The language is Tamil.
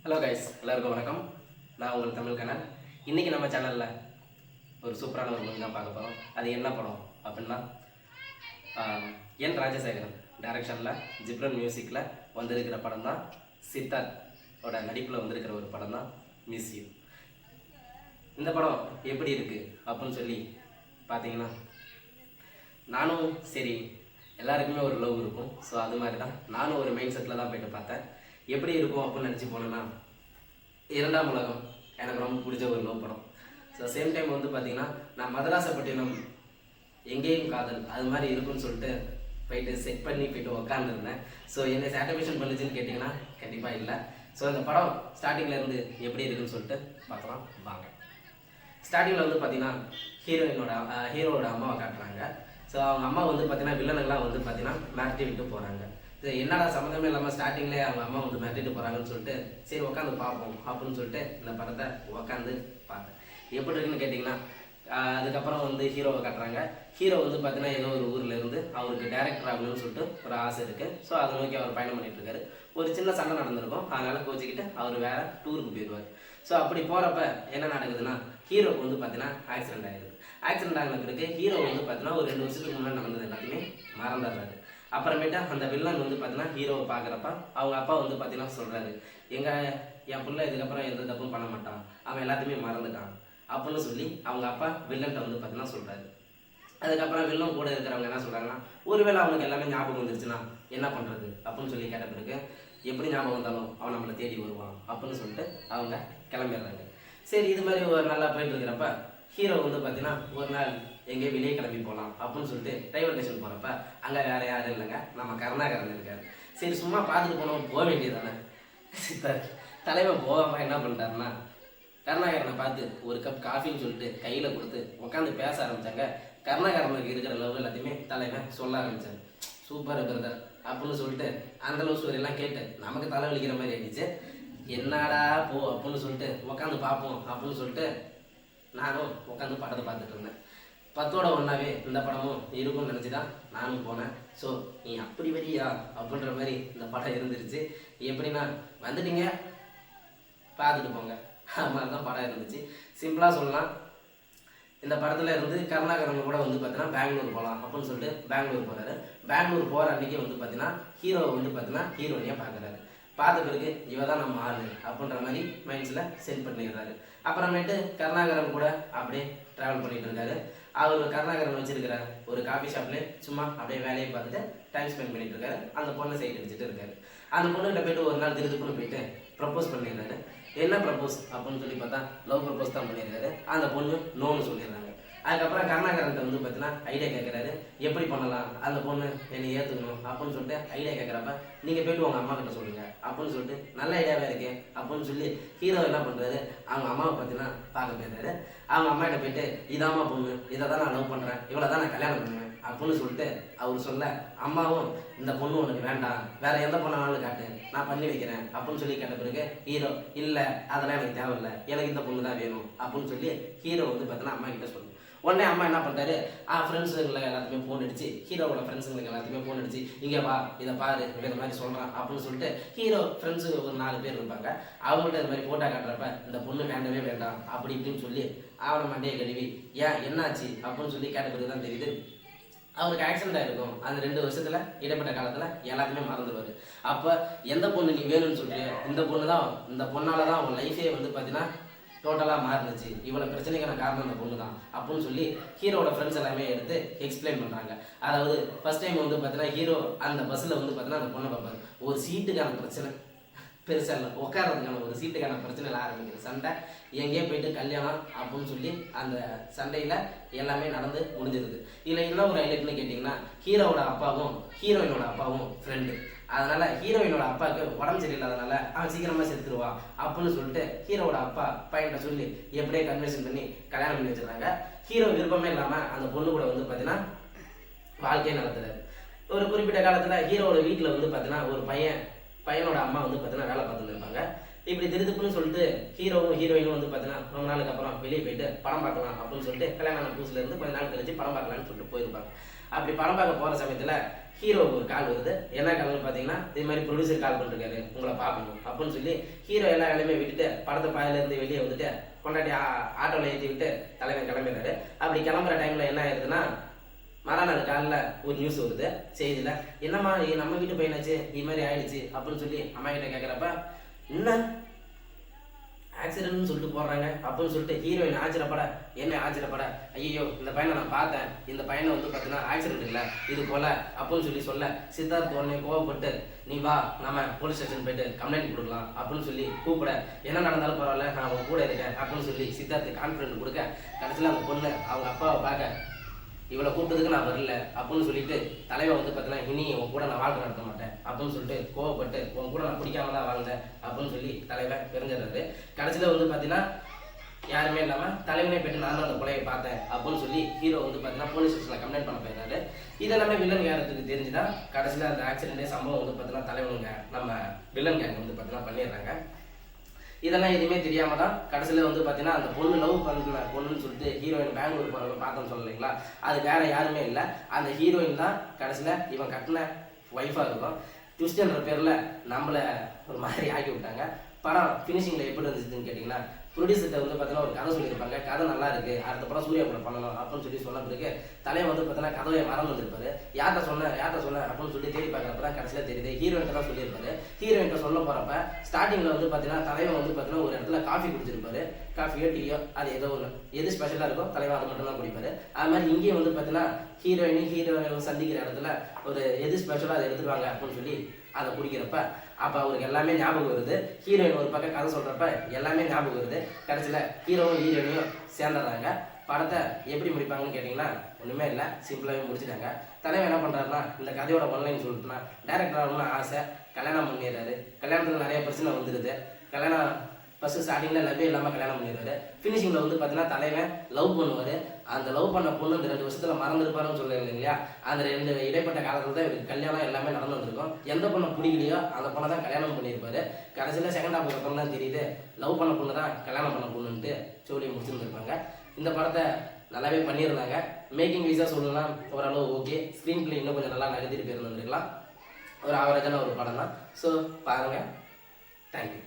ஹலோ கைஸ், எல்லாருக்கும் வணக்கம். நான் உங்கள் தமிழ் கண்ணன். இன்றைக்கி நம்ம சேனலில் ஒரு சூப்பரான ஒரு மூவி தான் பார்க்க போகிறோம். அது என்ன படம் அப்படின்னா என் ராஜசேகரன் டைரக்ஷனில் ஜிப்ரன் மியூசிக்கில் வந்திருக்கிற படம் தான் சித்தார்த்தோட நடிப்பில் வந்திருக்கிற ஒரு படம் தான் மிஸ் யூ. இந்த படம் எப்படி இருக்குது அப்படின்னு சொல்லி பார்த்தீங்கன்னா, நானும் சரி எல்லாருக்குமே ஒரு லவ் இருக்கும். ஸோ அது மாதிரி தான் நானும் ஒரு மைண்ட் செட்டில் தான் போய்ட்டு பார்த்தேன். எப்படி இருக்கும் அப்படின்னு நினச்சி போனேன்னா, இரண்டாம் உலகம் எனக்கு ரொம்ப பிடிச்ச ஒரு லவ் படம். ஸோ சேம் டைம் வந்து பார்த்தீங்கன்னா, நான் மதராசப்பட்டினம் எங்கேயும் காதல் அது மாதிரி இருக்குன்னு சொல்லிட்டு போயிட்டு செட் பண்ணி போயிட்டு உக்காந்துருந்தேன். ஸோ என்னை சாட்டிஸ்ஃபேக்ஷன் பண்ணுச்சுன்னு கேட்டிங்கன்னா கண்டிப்பாக இல்லை. ஸோ இந்த படம் ஸ்டார்டிங்லேருந்து எப்படி இருக்குன்னு சொல்லிட்டு பார்க்கலாம் வாங்க. ஸ்டார்டிங்கில் வந்து பார்த்தீங்கன்னா ஹீரோவோட அம்மாவை காட்டுறாங்க. ஸோ அவங்க அம்மா வந்து பார்த்தீங்கன்னா வில்லனுங்களாம் வந்து பார்த்தீங்கன்னா மிரட்டி விட்டு போகிறாங்க. என்னடா சம்மந்தமே இல்லாமல் ஸ்டார்டிங்லேயே அவங்க அம்மா வந்து மிரட்டிட்டு போகிறாங்கன்னு சொல்லிட்டு சரி உட்காந்து பார்ப்போம் அப்படின்னு சொல்லிட்டு இந்த படத்தை உட்காந்து பார்த்தேன். எப்படி இருக்குன்னு கேட்டிங்கன்னா, அதுக்கப்புறம் வந்து ஹீரோவை காட்டுறாங்க. ஹீரோ வந்து பார்த்தீங்கன்னா ஏதோ ஒரு ஊரில் இருந்து அவருக்கு டேரக்டர் ஆகணும்னு சொல்லிட்டு ஒரு ஆசை இருக்குது. ஸோ அதை நோக்கி அவர் பயணம் பண்ணிட்டு இருக்காரு. ஒரு சின்ன சண்டை நடந்திருக்கும், அதனால் கோச்சிக்கிட்டு அவர் வேற டூருக்கு போயிடுவார். ஸோ அப்படி போகிறப்ப என்ன நடக்குதுன்னா, ஹீரோக்கு வந்து பார்த்தீங்கன்னா ஆக்சிடென்ட் ஆகிடுது. ஆக்சிடென்ட் ஆகின பிறகு ஹீரோ வந்து பார்த்தீங்கன்னா ஒரு 2 வருஷத்துக்கு முன்னாடி நடந்தது எல்லாத்தையுமே மறந்துடுறாரு. அப்புறமேட்டா அந்த வில்லன் வந்து பார்த்தீங்கன்னா ஹீரோவை பார்க்குறப்ப அவங்க அப்பா வந்து பார்த்தீங்கன்னா சொல்கிறாரு, என் பிள்ளை இதுக்கப்புறம் எந்த தப்பும் பண்ண மாட்டான், அவன் எல்லாத்தையுமே மறந்துட்டான் அப்படின்னு சொல்லி அவங்க அப்பா வில்லன்ட்ட வந்து பார்த்தீங்கன்னா சொல்கிறாரு. அதுக்கப்புறம் வில்லன் கூட இருக்கிறவங்க என்ன சொல்கிறாங்கன்னா, ஒருவேளை அவனுக்கு எல்லாமே ஞாபகம் வந்துருச்சுன்னா என்ன பண்ணுறது அப்படின்னு சொல்லி கேட்ட பிறகு, எப்படி ஞாபகம் வந்தாலும் அவன் நம்மளை தேடி வருவான் அப்படின்னு சொல்லிட்டு அவங்க கிளம்பிடுறாங்க. சரி, இது மாதிரி ஒரு நல்லா போயிட்டு இருக்கிறப்ப ஹீரோ வந்து பார்த்தீங்கன்னா ஒரு நாள் எங்கேயோ வெளியே கிளம்பி போகலாம் அப்படின்னு சொல்லிட்டு ரயில்வே ஸ்டேஷன் போகிறப்ப அங்கே வேறு யாரும் இல்லைங்க, நம்ம கருணாகரன் இருக்காரு. சரி சும்மா பார்த்துட்டு போனோம், போக வேண்டியதானே. தலைவன் போகாமல் என்ன பண்ணிட்டாருன்னா, கருணாகரனை பார்த்து ஒரு கப் காஃபின்னு சொல்லிட்டு கையில் கொடுத்து உட்காந்து பேச ஆரம்பித்தாங்க. கருணாகரனுக்கு இருக்கிற லவ் எல்லாத்தையுமே தலைவன் சொல்ல ஆரம்பித்தார். சூப்பர் பிரதர் அப்படின்னு சொல்லிட்டு அந்த லவ் ஸ்டோரியெல்லாம் கேட்டு நமக்கு தலைவலிக்கிற மாதிரி ஆயிடுச்சு. என்னடா போ அப்படின்னு சொல்லிட்டு உட்காந்து பார்ப்போம் அப்படின்னு சொல்லிட்டு நானும் உட்காந்து படத்தை பார்த்துட்டு இருந்தேன். 10ஓட 1ஆவே இந்த படமும் இருக்கும்னு நினச்சி தான் நானும் போனேன். ஸோ நீ அப்படி வரியா அப்படின்ற மாதிரி இந்த படம் இருந்துருச்சு. எப்படின்னா, வந்துட்டீங்க பார்த்துட்டு போங்க, அது மாதிரி தான் படம் இருந்துச்சு. சிம்பிளாக சொல்லலாம், இந்த படத்தில் இருந்து கருணாகரன் கூட வந்து பார்த்தீங்கன்னா பெங்களூர் போகலாம் அப்படின்னு சொல்லிட்டு பெங்களூர் போகிறாரு. பெங்களூர் போகிற அன்றைக்கி வந்து பார்த்தீங்கன்னா ஹீரோவை வந்து பார்த்தீங்கன்னா ஹீரோயினியாக பார்க்குறாரு. பார்த்த பிறகு இவ தான் நம்ம ஆளு அப்படின்ற மாதிரி மைண்ட்ஸில் சென்ட் பண்ணிடுறாரு. அப்புறமேட்டு கருணாகரன் கூட அப்படியே ட்ராவல் பண்ணிட்டு இருக்காரு. அவர் கருணாகரன் வச்சிருக்கிற ஒரு காஃபி ஷாப்லேயே சும்மா அப்படியே வேலையை பார்த்துட்டு டைம் ஸ்பெண்ட் பண்ணிட்டு இருக்காரு. அந்த பொண்ணை சைட் அடிச்சுட்டு இருக்காரு. அந்த பொண்ணுகிட்ட போயிட்டு ஒரு நாள் திருதுக்குன்னு போயிட்டு ப்ரப்போஸ் பண்ணிடுறாரு. என்ன ப்ரப்போஸ் அப்படின்னு சொல்லி பார்த்தா லவ் ப்ரப்போஸ் தான் பண்ணியிருக்காரு. அந்த பொண்ணு நோன்னு சொல்லிடுறாங்க. அதுக்கப்புறம் கருணாகரன்ட்ட வந்து பார்த்தீங்கன்னா ஐடியா கேட்குறாரு, எப்படி பண்ணலாம், அந்த பொண்ணு என்னை ஏற்றுக்கணும் அப்படின்னு சொல்லிட்டு ஐடியா கேட்குறப்ப, நீங்கள் போய்ட்டு உங்கள் அம்மா கிட்ட சொல்லுங்கள் அப்படின்னு சொல்லிட்டு நல்ல ஐடியாவே இருக்கே அப்படின்னு சொல்லி ஹீரோ என்ன பண்ணுறாரு, அவங்க அம்மாவை பார்த்தீங்கன்னா பார்க்க போயிடுறாரு. அவங்க அம்மா கிட்ட போயிட்டு, இதாம்மா பொண்ணு, இதை தான் நான் லவ் பண்ணுறேன், இவ்வளோ தான் நான் கல்யாணம் பண்ணுவேன் அப்படின்னு சொல்லிட்டு அவர் சொல்ல, அம்மாவும் இந்த பொண்ணு உனக்கு வேண்டாம், வேற எந்த பொண்ணாலும் காட்டு, நான் பண்ணி வைக்கிறேன் அப்படின்னு சொல்லி கேட்ட பிறகு ஹீரோ, இல்லை அதெல்லாம் எனக்கு தேவையில்லை, எனக்கு இந்த பொண்ணு தான் வேணும் அப்படின்னு சொல்லி ஹீரோ வந்து பார்த்தீங்கன்னா அம்மா கிட்ட சொல்லு. உடனே அம்மா என்ன பண்ணிட்டாரு, ஃப்ரெண்ட்ஸுங்களை எல்லாத்தையுமே ஃபோன் அடிச்சு, ஹீரோவோட ஃப்ரெண்ட்ஸுங்களுக்கு எல்லாத்தையுமே ஃபோன் அடிச்சு, இங்கே வா இதை பாரு இந்த மாதிரி சொல்கிறான் அப்படின்னு சொல்லிட்டு ஹீரோ ஃப்ரெண்ட்ஸு ஒரு 4 பேர் இருப்பாங்க. அவங்கள்ட்ட இது மாதிரி ஃபோட்டோ காட்டுறப்ப இந்த பொண்ணு வேண்டவே வேண்டாம் அப்படி இப்படின்னு சொல்லி அவனை மண்டையை கழுவி, ஏன் என்னாச்சு அப்படின்னு சொல்லி கேட்ட பிறகு தான் தெரியுது அவருக்கு ஆக்சிடென்ட் ஆகிருக்கும். அந்த 2 வருஷத்தில் இடைப்பட்ட காலத்தில் எல்லாத்தையுமே மறந்துடுவார். அப்போ எந்த பொண்ணு நீ வேணும்னு சொல்லிட்டு, இந்த பொண்ணால் தான் அவன் லைஃபே வந்து பார்த்தீங்கன்னா டோட்டலாக மாறினுச்சு, இவ்வளோ பிரச்சனைக்கான காரணம் அந்த பொண்ணு தான் அப்படின்னு சொல்லி ஹீரோட ஃப்ரெண்ட்ஸ் எல்லாமே எடுத்து எக்ஸ்பிளைன் பண்ணுறாங்க. அதாவது ஃபர்ஸ்ட் டைம் வந்து பார்த்தீங்கன்னா ஹீரோ அந்த பஸ்ஸில் வந்து பார்த்தீங்கன்னா அந்த பொண்ணை பார்ப்பாரு. ஒரு சீட்டுக்கான பிரச்சனை பெருசாக இல்லை, உட்காரதுக்கான ஒரு சீட்டுக்கான பிரச்சனையில் ஆரம்பிக்கிற சண்டை, எங்கேயே போயிட்டு கல்யாணம் அப்படின்னு சொல்லி அந்த சண்டையில் எல்லாமே நடந்து முடிஞ்சிருது. இதில் என்ன ஒரு ஹைலைட்னு கேட்டிங்கன்னா, ஹீரோவோட அப்பாவும் ஹீரோயினோட அப்பாவும் ஃப்ரெண்டு. அதனால் ஹீரோயினோட அப்பாவுக்கு உடம்பு சரியில்லாதனால அவன் சீக்கிரமாக செத்துருவான் அப்படின்னு சொல்லிட்டு ஹீரோவோட அப்பா பையன்கிட்ட சொல்லி எப்படியே கன்வென்ஷன் பண்ணி கல்யாணம் பண்ணி வச்சுருந்தாங்க. ஹீரோ விருப்பமே இல்லாமல் அந்த பொண்ணு கூட வந்து பார்த்தீங்கன்னா வாழ்க்கையை நடத்துறாரு. ஒரு குறிப்பிட்ட காலத்தில் ஹீரோவோட வீட்டில் வந்து பார்த்தீங்கன்னா ஒரு பையனோட அம்மா வந்து பார்த்தீங்கன்னா வேலை பார்த்துட்டு இருப்பாங்க. இப்படி திருதுப்புன்னு சொல்லிட்டு ஹீரோவும் ஹீரோயினும் வந்து பார்த்தீங்கன்னா ரொம்ப நாளுக்கு அப்புறம் வெளியே போயிட்டு படம் பார்க்கலாம் அப்படின்னு சொல்லிட்டு கல்யாணம் புதுசுலேருந்து கொஞ்ச நாள் கழிச்சு படம் பார்க்கலான்னு சொல்லிட்டு போயிருப்பாங்க. அப்படி படம் பார்க்க போகிற சமயத்தில் ஹீரோவுக்கு ஒரு கால் வருது. என்ன கால்னு பார்த்தீங்கன்னா, இதே மாதிரி ப்ரொடியூசர் கால் பண்ணிருக்காரு, உங்களை பார்க்கணும் அப்படின்னு சொல்லி ஹீரோ எல்லா வேலையுமே விட்டுட்டு படத்தை பாதியிலேருந்து வெளியே வந்துட்டு கொண்டாடி ஆட்டோவில் ஏற்றி விட்டு தலைவன் கிளம்பிடுறாரு. அப்படி கிளம்புற டைமில் என்ன ஆயிடுதுன்னா, மறுநாள் காலையில் ஒரு நியூஸ் வருது செய்தியில், என்னம்மா நம்ம வீட்டு பையனாச்சு இது மாதிரி ஆயிடுச்சு அப்படின்னு சொல்லி அம்மா கிட்ட கேட்குறப்ப, என்ன ஆக்சிடென்ட்னு சொல்லிட்டு போடுறாங்க அப்படின்னு சொல்லிட்டு ஹீரோயின் ஆச்சரியப்பட, என்ன ஆச்சரியப்பட, ஐயோ இந்த பையனை நான் பார்த்தேன், இந்த பையனை வந்து பார்த்தீங்கன்னா ஆக்சிடென்ட் இல்லை இது போல அப்படின்னு சொல்ல சித்தார்த் உடனே கோவப்பட்டு, நீ வா நம்ம போலீஸ் ஸ்டேஷன் போயிட்டு கம்ப்ளைண்ட் கொடுக்கலாம் அப்படின்னு சொல்லி கூப்பிட, என்ன நடந்தாலும் பரவாயில்ல நான் உன் கூட இருக்கேன் அப்படின்னு சொல்லி சித்தார்த்து கான்ஃபிடென்ட் கொடுக்க, கடைசியில் அந்த பொண்ணு அவங்க அப்பாவை பார்க்க, இவளை கூப்பிட்டதுக்கு நான் வரல அப்படின்னு சொல்லிட்டு தலைவன் வந்து பார்த்தீங்கன்னா, இனி உன் கூட நான் வாழ்க்கை நடத்த மாட்டேன் அப்படின்னு சொல்லிட்டு கோவப்பட்டு, உன் கூட நான் பிடிக்காம தான் வாழ்ந்தேன் அப்படின்னு சொல்லி தலைவன் பிரிஞ்சிடுறாரு. கடைசியில் வந்து பார்த்தீங்கன்னா யாருமே இல்லாமல் தலைவனே போய்ட்டு நான் தான் அந்த கொலையை பார்த்தேன் அப்படின்னு சொல்லி ஹீரோ வந்து பார்த்தீங்கன்னா போலீஸ் ஸ்டேஷனில் கம்ப்ளைண்ட் பண்ண போயிருந்தாரு. இதெல்லாமே வில்லன் கேரத்துக்கு தெரிஞ்சுதான் கடைசியில் அந்த ஆக்சிடென்டே சம்பவம் வந்து பார்த்தீங்கன்னா தலைவனுங்க நம்ம வில்லன் கேங் வந்து பார்த்தீங்கன்னா பண்ணிடுறாங்க. இதெல்லாம் எதுவுமே தெரியாம தான் கடைசியில் வந்து பார்த்தீங்கன்னா அந்த பொண்ணு லவ் பண்ண பொண்ணுன்னு சொல்லிட்டு ஹீரோயின் பெங்களூர் போகிறவங்க பார்த்தோன்னு சொல்லலைங்களா, அது வேற யாருமே இல்லை, அந்த ஹீரோயின் தான் கடைசியில் இவன் கட்டின ஒய்ஃபாக இருக்கும். ட்விஸ்ட்ன்ற பேரில் நம்மளை ஒரு மாதிரி ஆக்கி விட்டாங்க. படம் ஃபினிஷிங்கில் எப்படி இருந்துச்சுன்னு கேட்டிங்கன்னா, ப்ரொடியூசர்கிட்ட வந்து பார்த்தீங்கன்னா ஒரு கதை சொல்லியிருப்பாங்க, கதை நல்லா இருக்குது, அடுத்த படம் சூர்யா படம் பண்ணணும் அப்படின்னு சொல்லி சொன்ன பிறகு தலைவன் வந்து பார்த்தீங்கன்னா கதையை மறந்து வந்திருப்பாரு. யார்கிட்ட சொன்னேன் அப்படின்னு சொல்லி தேடி பார்க்குறப்ப தான் கடைசியில் தெரியுது ஹீரோயின்ட்ட தான் சொல்லியிருப்பாரு. ஹீரோயின்ட்ட சொல்ல போகிறப்ப ஸ்டார்டிங்கில் வந்து பார்த்தீங்கன்னா தலைவன் வந்து பார்த்தீங்கன்னா ஒரு இடத்துல காஃபி குடிச்சிருப்பாரு, காஃபியோ டீயோ அது ஏதோ ஒன்று, எது ஸ்பெஷலாக இருக்கோ தலைவன் அது மட்டும் தான் குடிப்பாரு. அது மாதிரி இங்கேயும் வந்து பார்த்தீங்கன்னா ஹீரோயின் சந்திக்கிற இடத்துல ஒரு எது ஸ்பெஷலாக அதை எடுத்துருவாங்க அப்படின்னு சொல்லி அதை குடிக்கிறப்ப அப்போ அவருக்கு எல்லாமே ஞாபகம் வருது. ஹீரோயின் ஒரு பக்கம் கதை சொல்கிறப்ப எல்லாமே ஞாபகம் வருது. கடைசியில் ஹீரோவும் ஹீரோயினையும் சேர்ந்துடுறாங்க. படத்தை எப்படி முடிப்பாங்கன்னு கேட்டிங்கன்னா ஒன்றுமே இல்லை, சிம்பிளாகவே முடிச்சுட்டாங்க. தலைவன் என்ன பண்ணுறாருன்னா, இந்த கதையோட ஒன்லைன் சொல்லிட்டுனா டேரக்டர் ஆகணும்னு ஆசை, கல்யாணம் பண்ணிடுறாரு. கல்யாணத்தில் நிறைய பிரச்சனை வந்துடுது. கல்யாணம் ஃபஸ்ட்டு ஸ்டார்டிங்கில் லவ்வே இல்லாமல் கல்யாணம் பண்ணிடுவாரு. ஃபினிஷிங்கில் வந்து பார்த்தீங்கன்னா தலைவன் லவ் பண்ணுவார். அந்த லவ் பண்ண பொண்ணு இந்த 2 வருஷத்தில் மறந்துருப்பாருன்னு சொல்லுவாங்க இல்லையா, அந்த 2 இடைப்பட்ட காலத்தில் தான் இவருக்கு கல்யாணம் எல்லாமே நடந்து வந்திருக்கும். எந்த பொண்ணை பிடிக்கலையோ அந்த பொண்ணை தான் கல்யாணம் பண்ணியிருப்பாரு. கடைசியில் செகண்ட் ஹாஃப் பொண்ணு தான் தெரியுது லவ் பண்ண பொண்ணு தான் கல்யாணம் பண்ண பொண்ணுன்ட்டு ஜோலியை முடிச்சுருந்துருப்பாங்க. இந்த படத்தை நல்லாவே பண்ணியிருந்தாங்க. மேக்கிங் வைஸாக சொல்லலாம் ஓரளவு ஓகே. ஸ்க்ரீன் பிளே இன்னும் கொஞ்சம் நல்லா நகர்த்திட்டு போயிருந்துருக்கலாம். ஒரு ஆவரேஜான ஒரு படம் தான். ஸோ பாருங்கள். தேங்க்யூ.